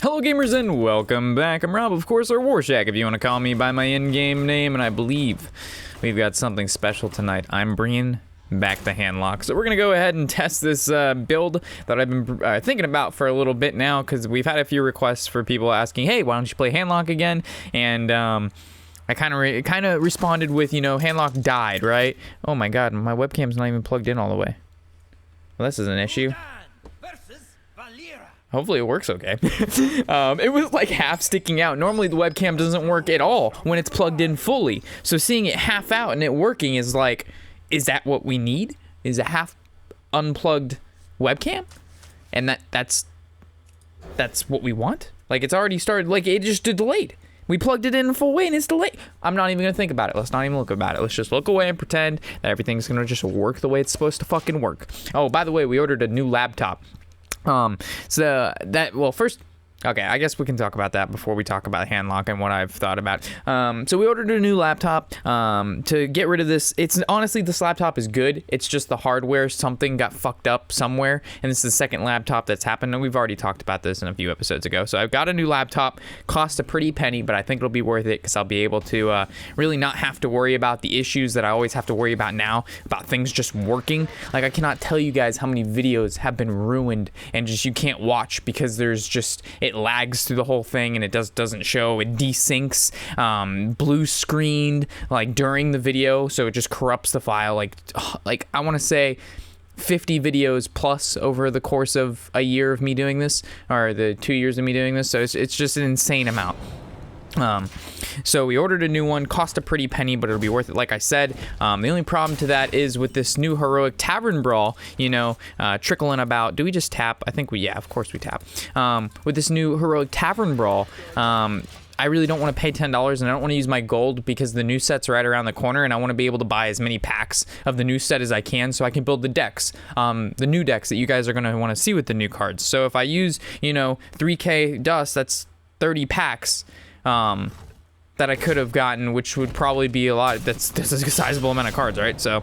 Hello gamers and welcome back. I'm Rob, of course, or Warshack if you want to call me by my in-game name, and I believe we've got something special tonight. I'm bringing back the Handlock. So we're going to go ahead and test this build that I've been thinking about for a little bit now, because we've had a few requests for people asking, hey, why don't you play Handlock again? And I kind of responded with, you know, Handlock died, right? Oh my god, my webcam's not even plugged in all the way. Well, this is an issue. Hopefully it works okay. It was like half sticking out. Normally the webcam doesn't work at all when it's plugged in fully. So seeing it half out and it working is like, is that what we need? Is a half unplugged webcam? And that's what we want? Like it's already started, like it just delayed. We plugged it in full way and it's delayed. I'm not even gonna think about it. Let's not even look about it. Let's just look away and pretend that everything's gonna just work the way it's supposed to fucking work. Oh, by the way, we ordered a new laptop. First, okay, I guess we can talk about that before we talk about Handlock and what I've thought about. So we ordered a new laptop, to get rid of this. It's honestly, this laptop is good. It's just the hardware, something got fucked up somewhere. And this is the second laptop that's happened. And we've already talked about this in a few episodes ago. So I've got a new laptop, cost a pretty penny, but I think it'll be worth it because I'll be able to, really not have to worry about the issues that I always have to worry about now, about things just working. Like I cannot tell you guys how many videos have been ruined and just, you can't watch because there's just, it lags through the whole thing and it doesn't show. It desyncs, blue screened like during the video, so it just corrupts the file. Like I want to say 50 videos plus over the course of a year of me doing this, or the 2 years of me doing this. So it's just an insane amount. So we ordered a new one, cost a pretty penny, but it'll be worth it, like I said. The only problem to that is with this new heroic tavern brawl, you know, trickling about. Do we just tap? I think yeah, of course we tap. With this new heroic tavern brawl, I really don't want to pay $10, and I don't want to use my gold because the new set's right around the corner, and I want to be able to buy as many packs of the new set as I can so I can build the decks, the new decks that you guys are going to want to see with the new cards. So if I use, you know, 3k dust, that's 30 packs that I could have gotten, which would probably be a lot. That's a sizable amount of cards, right? So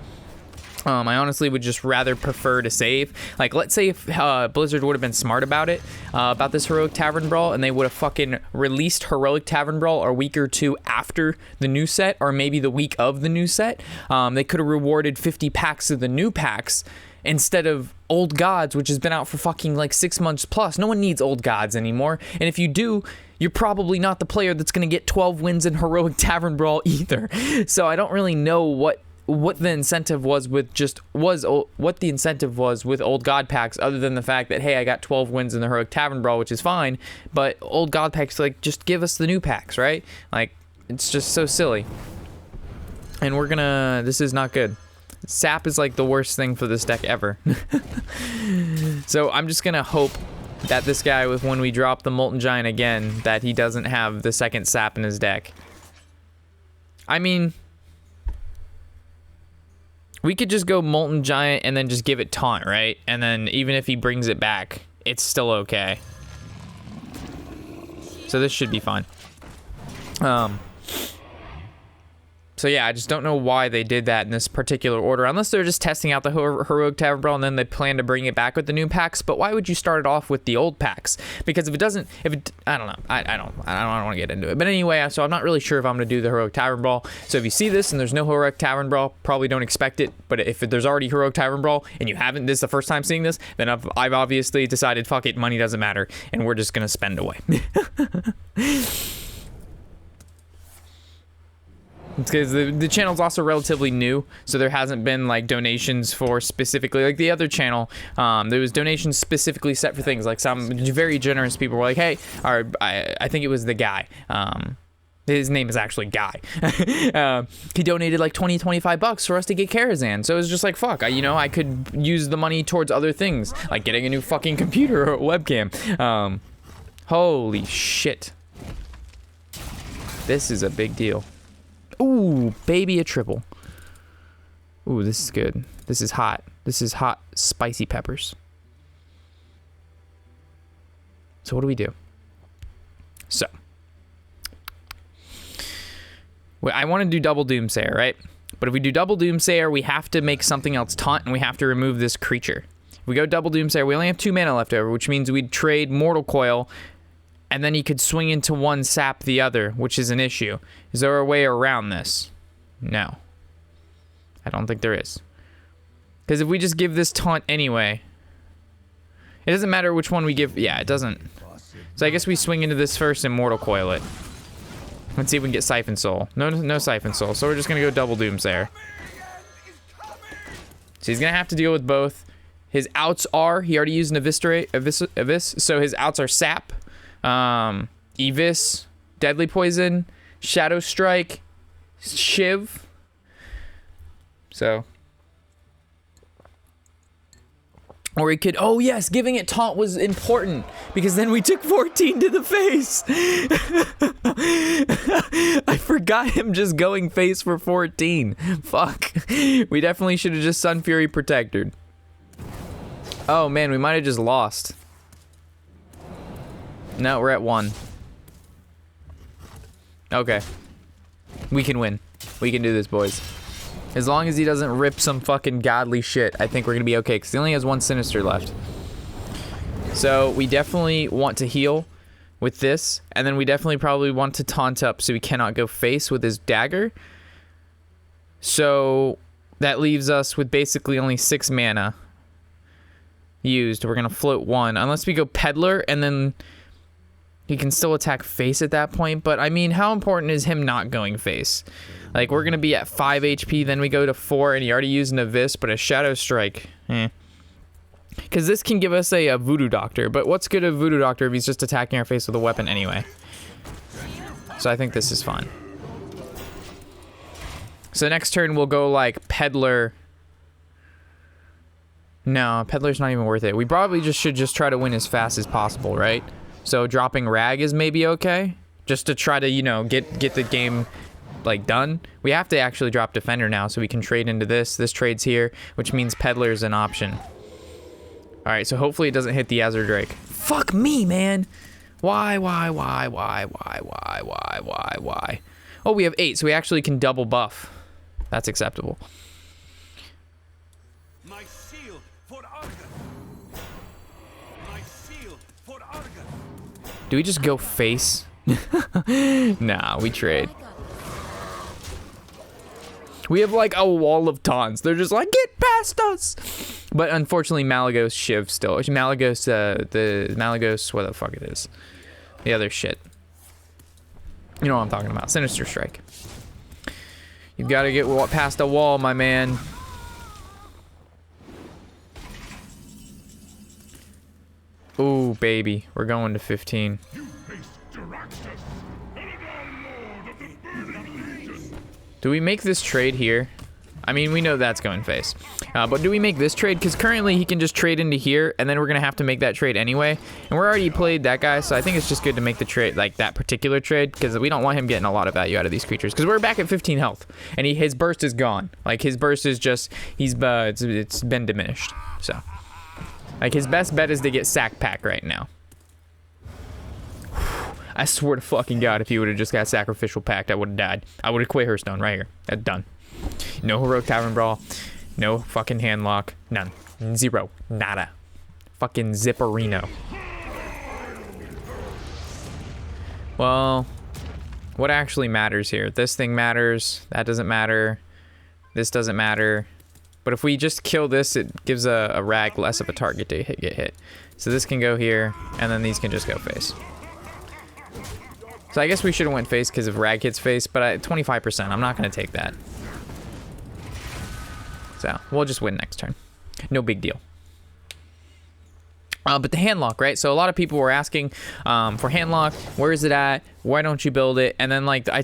I honestly would just rather prefer to save. Like, let's say if Blizzard would have been smart about it, about this Heroic Tavern Brawl, and they would have fucking released Heroic Tavern Brawl a week or two after the new set, or maybe the week of the new set. They could have rewarded 50 packs of the new packs instead of Old Gods, which has been out for fucking like 6 months plus. No one needs Old Gods anymore. And if you do, you're probably not the player that's going to get 12 wins in Heroic Tavern Brawl either. So I don't really know what the incentive was with what the incentive was with Old God packs, other than the fact that, hey, I got 12 wins in the Heroic Tavern Brawl, which is fine, but Old God packs, like, just give us the new packs, right? Like, it's just so silly. And this is not good. Sap is like the worst thing for this deck ever. So I'm just gonna hope that this guy, when we drop the Molten Giant again, that he doesn't have the second sap in his deck. I mean, we could just go Molten Giant and then just give it Taunt, right? And then even if he brings it back, it's still okay. So this should be fine. So yeah, I just don't know why they did that in this particular order, unless they're just testing out the Heroic Tavern Brawl and then they plan to bring it back with the new packs. But why would you start it off with the old packs? Because I don't know, I don't want to get into it. But anyway, so I'm not really sure if I'm going to do the Heroic Tavern Brawl. So if you see this and there's no Heroic Tavern Brawl, probably don't expect it. But if there's already Heroic Tavern Brawl and you haven't, this is the first time seeing this, then I've obviously decided, fuck it, money doesn't matter, and we're just going to spend away. Because the channel's also relatively new, so there hasn't been like donations for specifically, like the other channel, there was donations specifically set for things. Like some very generous people were like, hey, I think it was the guy, his name is actually Guy. He donated like 25 bucks for us to get Karazhan. So it was just like, fuck, I could use the money towards other things, like getting a new fucking computer or a webcam. Holy shit. This is a big deal. Ooh, baby, a triple. Ooh, this is good. This is hot. This is hot, spicy peppers. So what do we do? So, I want to do double Doomsayer, right? But if we do double Doomsayer, we have to make something else taunt, and we have to remove this creature. If we go double Doomsayer, we only have 2 mana left over, which means we'd trade Mortal Coil and then he could swing into one, sap the other, which is an issue. Is there a way around this? No. I don't think there is. Because if we just give this taunt anyway, it doesn't matter which one we give. Yeah, it doesn't. So I guess we swing into this first and Mortal Coil it. Let's see if we can get Siphon Soul. No Siphon Soul, so we're just going to go double Dooms there. So he's going to have to deal with both. His outs are, he already used an Abyss, so his outs are Sap, Evis, Deadly Poison, Shadow Strike, Shiv. So. Or he could, oh yes, giving it taunt was important because then we took 14 to the face. I forgot him just going face for 14. Fuck. We definitely should have just Sun Fury protected. Oh man, we might have just lost. No, we're at 1. Okay. We can win. We can do this, boys. As long as he doesn't rip some fucking godly shit, I think we're gonna be okay, because he only has 1 Sinister left. So we definitely want to heal with this, and then we definitely probably want to taunt up so he cannot go face with his dagger. So that leaves us with basically only 6 mana used. We're gonna float 1, unless we go Peddler, and then he can still attack face at that point. But I mean, how important is him not going face? Like, we're gonna be at 5 HP, then we go to 4, and he already used an Abyss, but a Shadow Strike, because this can give us a Voodoo Doctor, but what's good of Voodoo Doctor if he's just attacking our face with a weapon anyway? So I think this is fine. So next turn we'll go like Peddler. No, Peddler's not even worth it. We probably just should just try to win as fast as possible, right? So dropping Rag is maybe okay, just to try to, you know, get the game like done. We have to actually drop Defender now so we can trade into this. This trade's here, which means Peddler is an option. All right, so hopefully it doesn't hit the Azure Drake. Fuck me, man. Why? Oh, we have 8, so we actually can double buff. That's acceptable. My shield for Argon. My shield for Argon. Do we just go face? Nah, we trade. We have like a wall of taunts. They're just like, get past us. But unfortunately, Malagos Shiv still. Malagos, the Malagos, what the fuck it is. The other shit. You know what I'm talking about. Sinister Strike. You've got to get past a wall, my man. Ooh, baby. We're going to 15. Do we make this trade here? I mean, we know that's going face. But do we make this trade? Because currently he can just trade into here, and then we're going to have to make that trade anyway. And we're already played that guy, so I think it's just good to make the trade, like that particular trade, because we don't want him getting a lot of value out of these creatures. Because we're back at 15 health, and his burst is gone. Like, his burst is just, it's been diminished. So, like, his best bet is to get Sack Pack right now. I swear to fucking God, if he would have just got Sacrificial Pact, I would have died. I would have quit Hearthstone right here. That's done. No Heroic Tavern Brawl. No fucking Handlock. None. 0. Nada. Fucking Zipperino. Well, what actually matters here? This thing matters. That doesn't matter. This doesn't matter. But if we just kill this, it gives a Rag less of a target to get hit. So this can go here, and then these can just go face. So I guess we should have went face because of Rag hits face, but at 25%, I'm not going to take that. So we'll just win next turn. No big deal. But the Handlock, right? So a lot of people were asking for Handlock, where is it at? Why don't you build it? And then like I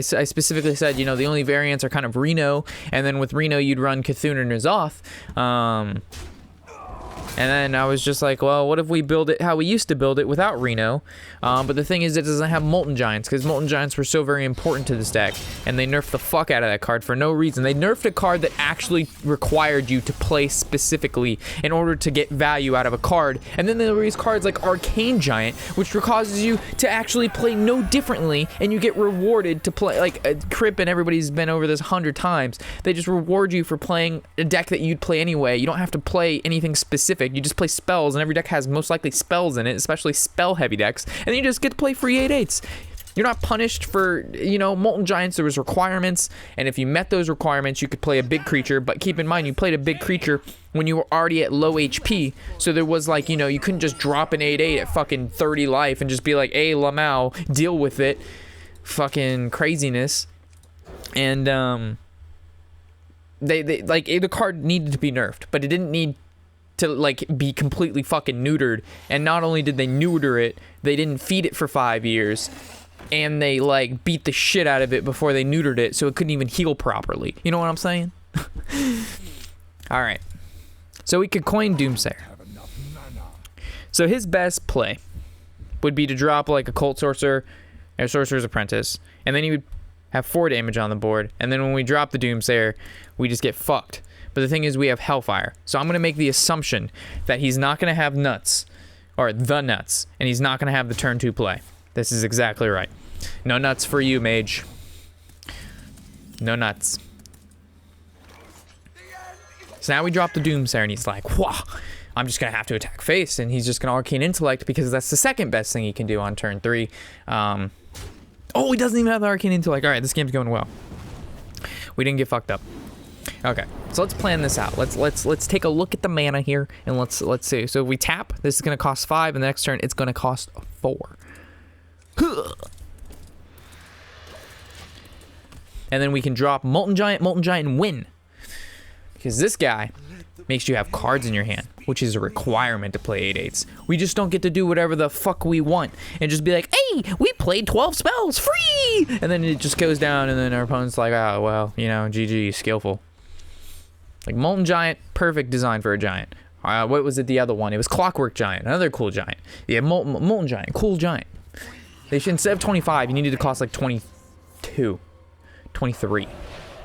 specifically said, you know, the only variants are kind of Reno, and then with Reno you'd run Cthulhu and N'Zoth. And then I was just like, well, what if we build it how we used to build it without Reno? But the thing is, it doesn't have Molten Giants, because Molten Giants were so very important to this deck, and they nerfed the fuck out of that card for no reason. They nerfed a card that actually required you to play specifically in order to get value out of a card, and then there were these cards like Arcane Giant, which causes you to actually play no differently, and you get rewarded to play, like Crip and everybody's been over this 100 times. They just reward you for playing a deck that you'd play anyway. You don't have to play anything specific. perfect. You just play spells, and every deck has most likely spells in it, especially spell-heavy decks, and then you just get to play free 8/8s. You're not punished for, you know, Molten Giants. There was requirements, and if you met those requirements, you could play a big creature. But keep in mind, you played a big creature when you were already at low HP, so there was like, you know, you couldn't just drop an 8/8 at fucking 30 life and just be like, hey, Lamau, deal with it. Fucking craziness. And they like, the card needed to be nerfed, but it didn't need to like be completely fucking neutered. And not only did they neuter it, they didn't feed it for 5 years. And they like beat the shit out of it before they neutered it, so it couldn't even heal properly. You know what I'm saying? All right. So we could coin Doomsayer. So his best play would be to drop like a Cult Sorcerer or Sorcerer's Apprentice, and then he would have 4 damage on the board. And then when we drop the Doomsayer, we just get fucked. But the thing is, we have Hellfire. So I'm gonna make the assumption that he's not gonna have nuts, or the nuts, and he's not gonna have the turn 2 play. This is exactly right. No nuts for you, mage. No nuts. So now we drop the Doomsayer, and he's like, whoa, I'm just going to have to attack face, and he's just going to Arcane Intellect because that's the second best thing he can do on turn 3. Oh, he doesn't even have the Arcane Intellect. All right, this game's going well. We didn't get fucked up. Okay, so let's plan this out. Let's take a look at the mana here, and let's see. So if we tap, this is going to cost 5, and the next turn it's going to cost 4. And then we can drop Molten Giant, and win. Because this guy makes you have cards in your hand, which is a requirement to play 8/8s. We just don't get to do whatever the fuck we want and just be like, hey, we played 12 spells, free! And then it just goes down, and then our opponent's like, oh, well, you know, GG, skillful. Like Molten Giant, perfect design for a giant. What was it, the other one? It was Clockwork Giant, another cool giant. Yeah, Molten Giant, cool giant. They should, instead of 25, you needed to cost like 22, 23,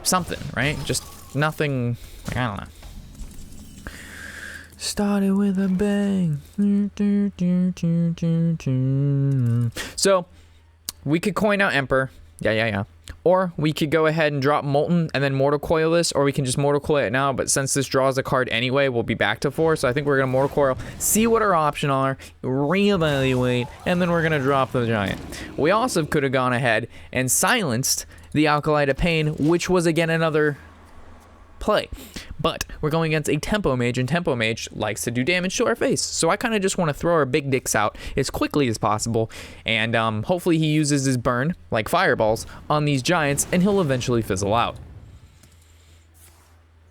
something, right? Just nothing, like, I don't know. Started with a bang. So, we could coin out Emperor. Yeah. Or we could go ahead and drop Molten and then Mortal Coil this, or we can just Mortal Coil it now, but since this draws a card anyway, we'll be back to 4, so I think we're going to Mortal Coil, see what our options are, reevaluate, and then we're going to drop the Giant. We also could have gone ahead and silenced the Acolyte of Pain, which was again another play. But we're going against a Tempo Mage, and Tempo Mage likes to do damage to our face. So I kind of just want to throw our big dicks out as quickly as possible, and hopefully he uses his burn, like fireballs, on these giants, and he'll eventually fizzle out.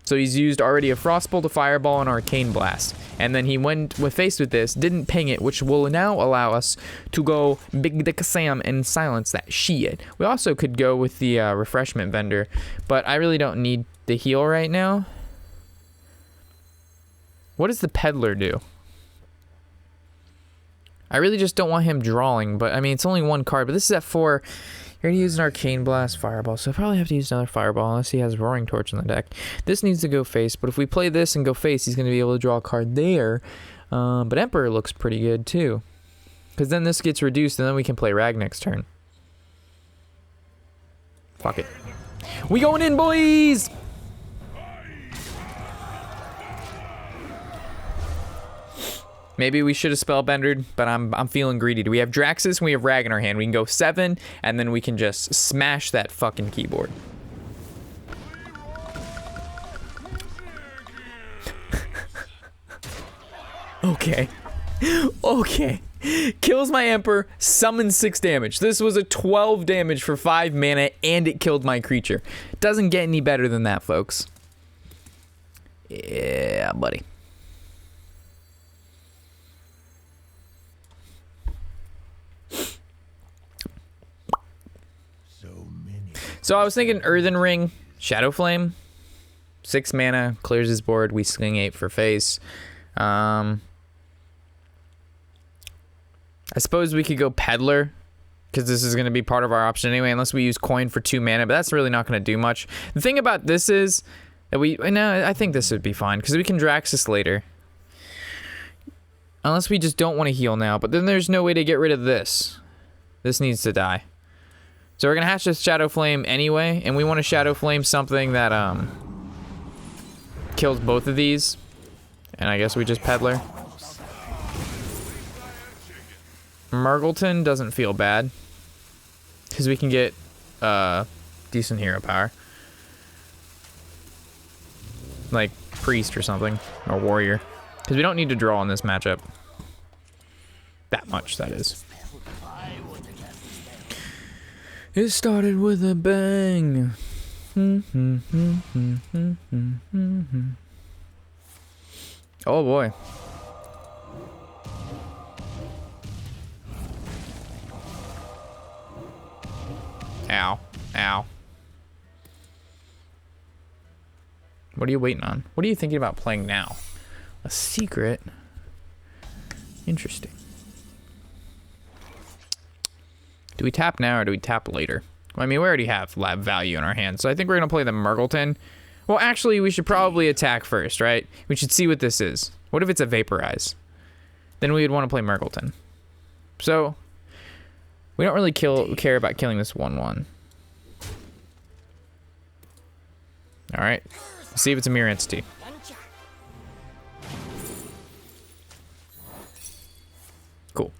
So he's used already a Frostbolt, a Fireball, and Arcane Blast. And then he went with faced with this, didn't ping it, which will now allow us to go Big Dick Sam and silence that shit. We also could go with the Refreshment Vendor, but I really don't need the heal right now. What does the Peddler do? I really just don't want him drawing, but I mean, it's only one card, but this is at 4. You're gonna use an Arcane Blast, Fireball, so I probably have to use another Fireball unless he has Roaring Torch in the deck. This needs to go face, but if we play this and go face, he's gonna be able to draw a card there. But Emperor looks pretty good too, because then this gets reduced and then we can play Rag next turn. Fuck it. We going in, boys! Maybe we should have Spellbendered, but I'm feeling greedy. Do we have Draxus and we have Rag in our hand? We can go 7, and then we can just smash that fucking keyboard. Okay. Okay. Kills my Emperor, summons 6 damage. This was a 12 damage for 5 mana, and it killed my creature. Doesn't get any better than that, folks. Yeah, buddy. So I was thinking Earthen Ring, Shadow Flame, 6 mana, clears his board, we swing 8 for face. I suppose we could go Peddler, because this is going to be part of our option anyway, unless we use Coin for 2 mana, but that's really not going to do much. The thing about this is that I think this would be fine, because we can Draxus later. Unless we just don't want to heal now, but then there's no way to get rid of this. This needs to die. So we're going to hatch this Shadow Flame anyway, and we want to Shadow Flame something that kills both of these. And I guess we just peddler. Murgleton doesn't feel bad. Because we can get decent hero power. Like priest or something. Or warrior. Because we don't need to draw in this matchup. That much, that is. It started with a bang. Oh boy. Ow. Ow. What are you waiting on? What are you thinking about playing now? A secret? Interesting. Do we tap now or do we tap later? Well, I mean, we already have lab value in our hands, so I think we're going to play the Murgleton. Well, actually, we should probably attack first, right? We should see what this is. What if it's a Vaporize? Then we would want to play Murgleton. So, we don't really care about killing this 1/1. Alright. See if it's a mirror entity. Cool.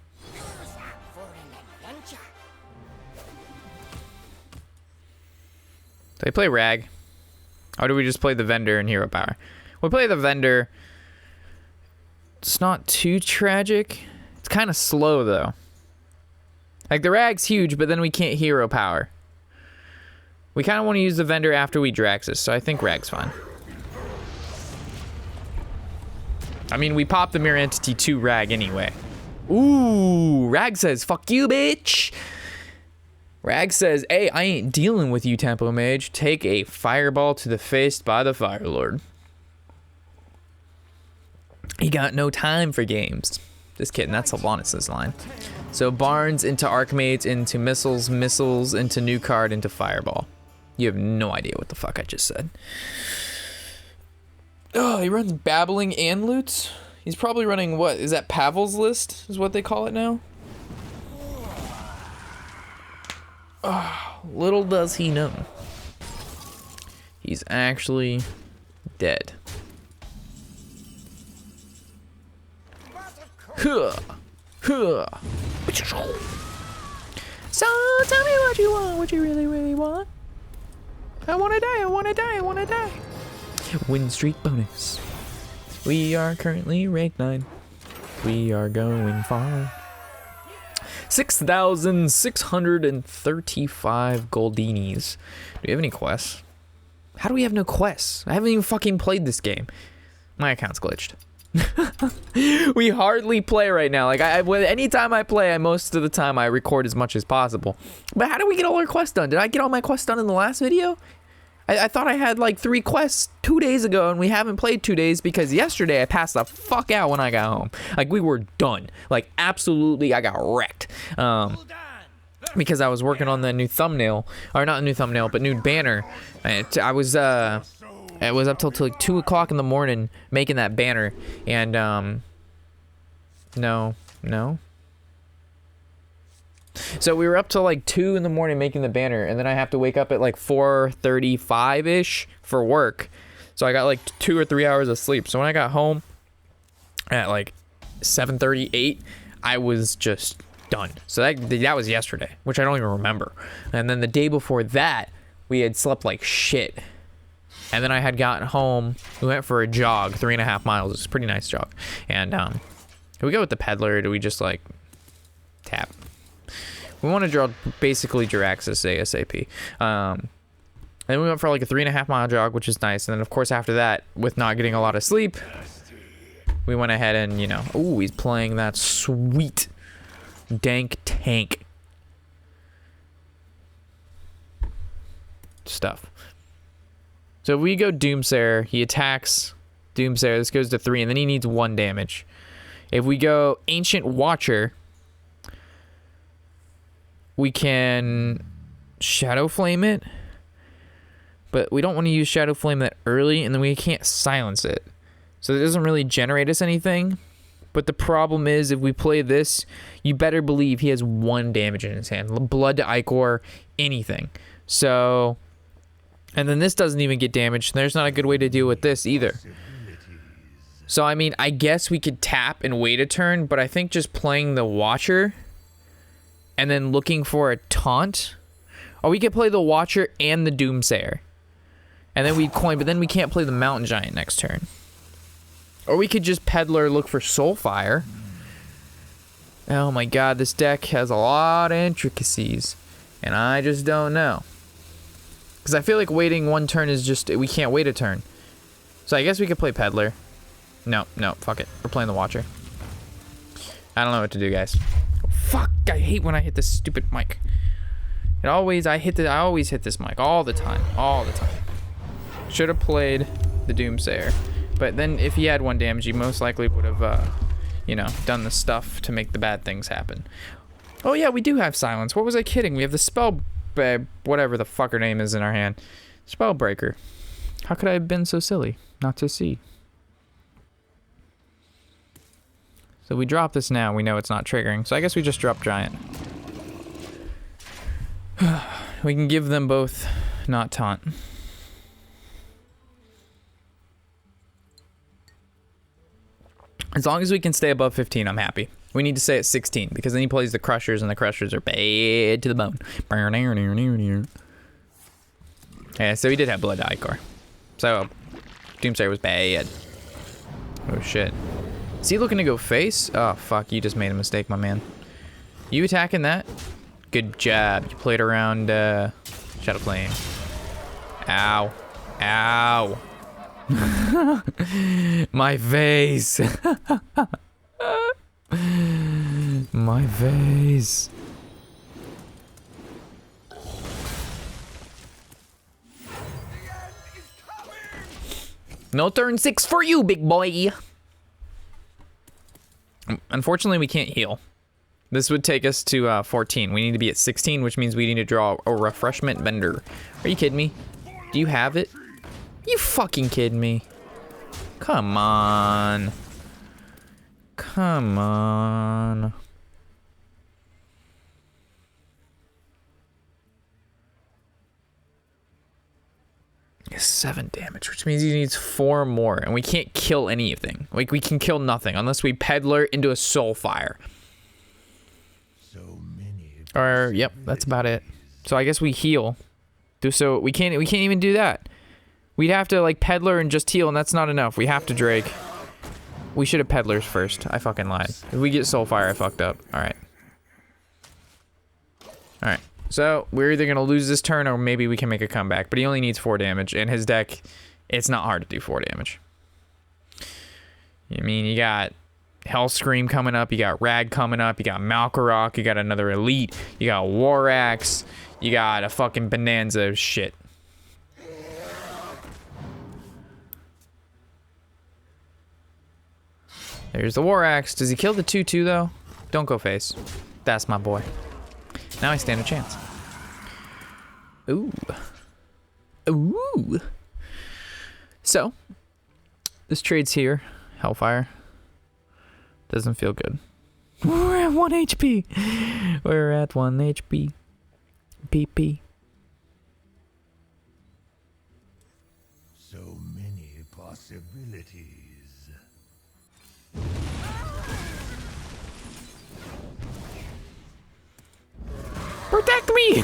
Do they play Rag? Or do we just play the vendor and hero power? We play the vendor. It's not too tragic. It's kind of slow though. Like the Rag's huge, but then we can't hero power. We kind of want to use the vendor after we Draxus, so I think Rag's fine. I mean, we pop the mirror entity to Rag anyway. Ooh, Rag says, fuck you, bitch. Rag says, hey, I ain't dealing with you, Tempo Mage. Take a fireball to the face by the Fire Lord. He got no time for games. Just kidding, that's Sylvanas' line. So Barnes into Archmage, into Missiles, Missiles, into New Card, into Fireball. You have no idea what the fuck I just said. Oh, he runs Babbling and Loots? He's probably running what? Is that Pavel's List? Is what they call it now? Oh, little does he know. He's actually dead. Huh. Huh. So tell me what you want, what you really, really want. I wanna die, I wanna die, I wanna die. Win streak bonus. We are currently rank 9. We are going far. 6,635 goldinis. Do we have any quests? How do we have no quests? I haven't even fucking played this game. My account's glitched. We hardly play right now. Like anytime I play, most of the time I record as much as possible. But how do we get all our quests done? Did I get all my quests done in the last video? I thought I had like 3 quests 2 days ago, and we haven't played 2 days because yesterday I passed the fuck out when I got home. Like we were done. Like absolutely, I got wrecked. Because I was working on the new thumbnail, or not new thumbnail, but new banner. I was up till like 2 o'clock in the morning making that banner, and no. So we were up till like 2 in the morning making the banner, and then I have to wake up at like 4:35-ish for work. So I got like 2 or 3 hours of sleep. So when I got home at like 7:38, I was just done. So that was yesterday, which I don't even remember. And then the day before that, we had slept like shit. And then I had gotten home. We went for a jog, 3.5 miles. It's a pretty nice jog. And do we go with the peddler, or do we just like tap? We want to draw basically Jiraxis ASAP. And then we went for like a 3.5 mile jog, which is nice. And then of course after that, with not getting a lot of sleep, we went ahead and, you know, ooh, he's playing that sweet dank tank stuff. So if we go Doomsayer, he attacks Doomsayer. This goes to 3, and then he needs 1 damage. If we go Ancient Watcher, we can Shadow Flame it, but we don't want to use Shadow Flame that early, and then we can't silence it. So it doesn't really generate us anything. But the problem is, if we play this, you better believe he has 1 damage in his hand. Blood to Ichor, anything. So, and then this doesn't even get damaged. There's not a good way to deal with this either. So, I mean, I guess we could tap and wait a turn, but I think just playing the Watcher and then looking for a taunt. Or we could play the Watcher and the Doomsayer. And then we'd coin, but then we can't play the Mountain Giant next turn. Or we could just Peddler, look for Soulfire. Oh my god, this deck has a lot of intricacies. And I just don't know. Because I feel like waiting one turn is just, we can't wait a turn. So I guess we could play Peddler. No, fuck it. We're playing the Watcher. I don't know what to do, guys. Fuck, I hate when I hit this stupid mic. I always hit this mic all the time. Should have played the Doomsayer. But then if he had 1 damage, he most likely would have, you know, done the stuff to make the bad things happen. Oh yeah, we do have silence. What was I kidding? We have the spell, whatever the fuck her name is in our hand. Spellbreaker. How could I have been so silly not to see? So we drop this now. We know it's not triggering. So I guess we just drop Giant. We can give them both not taunt. As long as we can stay above 15, I'm happy. We need to stay at 16 because then he plays the Crushers and the Crushers are bad to the bone. Yeah, so he did have Blood Ichor. So Doomsayer was bad. Oh shit. Is he looking to go face? Oh fuck, you just made a mistake, my man. You attacking that? Good job. You played around Shadow Flame. Ow. Ow. My face. My face. No turn 6 for you, big boy. Unfortunately, we can't heal. This would take us to 14. We need to be at 16, which means we need to draw a refreshment vendor. Are you kidding me? Do you have it? You fucking kidding me? Come on. Come on. It's 7 damage, which means he needs 4 more, and we can't kill anything. Like, we can kill nothing unless we Peddler into a Soulfire. Or, yep, that's about it. So I guess we heal. So we can't even do that. We'd have to like Peddler and just heal, and that's not enough. We have to Drake. We should have Peddlers first. I fucking lied. If we get Soulfire, I fucked up. Alright. Alright. So we're either gonna lose this turn or maybe we can make a comeback. But he only needs 4 damage, and his deck, it's not hard to do 4 damage. I mean, you got Hellscream coming up, you got Rag coming up, you got Malkorok, you got another Elite, you got Warax, you got a fucking bonanza of shit. There's the Warax. Does he kill the 2/2 though? Don't go face. That's my boy. Now I stand a chance. Ooh. Ooh. So, this trade's here. Hellfire. Doesn't feel good. We're at 1 HP. We're at 1 HP. PP. So many possibilities. Protect me!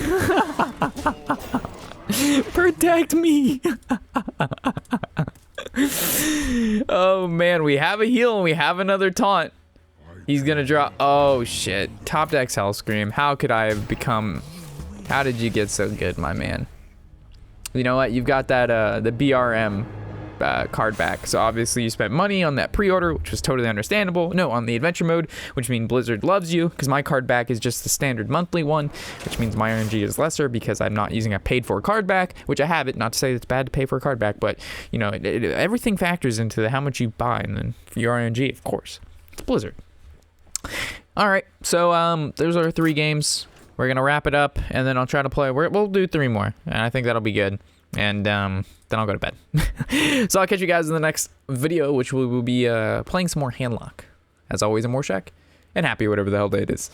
Protect me! Oh man, we have a heal and we have another taunt. He's gonna draw. Oh shit. Top deck's Hellscream. How could I have become. How did you get so good, my man? You know what? You've got that, the BRM card back. So obviously you spent money on that pre-order, which was totally understandable. No, on the adventure mode, which means Blizzard loves you, because my card back is just the standard monthly one, which means my RNG is lesser because I'm not using a paid for card back, which I have it. Not to say it's bad to pay for a card back, but you know, everything factors into how much you buy, and then for your RNG, of course. It's Blizzard. All right, so those are 3 games. We're gonna wrap it up, and then I'll try to play. We'll do 3 more, and I think that'll be good. And then I'll go to bed. So I'll catch you guys in the next video, which we will be playing some more Handlock. As always, I'm Warshack, and happy whatever the hell day it is.